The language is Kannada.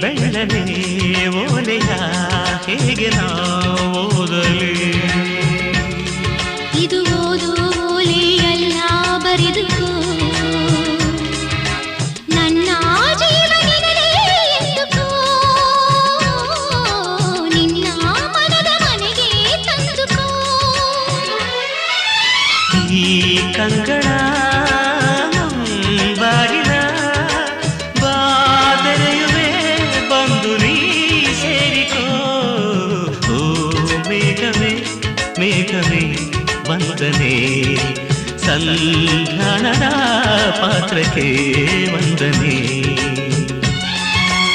ಬೆಳ್ಳನೆ ಓಲೆಯ ಹೇಗೆ ನಾವು ಓದಲಿ ಇದು ಓದು ಓಲೆಯಲ್ಲ ಬರೆದುಕೋ ನನ್ನ ಜೀವನದಲ್ಲಿ ಎಂದುಕೋ ನಿನ್ನ ಮನದ ಮನೆಗೆ ತಂದುಕೋ ಈ ಕಂಗಳ ಬಾಗಿಲ ಬಾದರೆಯುವೆ ಬಂದು ನೀ ಸೇರಿಕೋ ಓ ಮೇಘವೇ ಮೇಘವೇ ವಂದನೆ ಸಂಧಾನದ ಪಾತ್ರಕ್ಕೆ ವಂದನೆ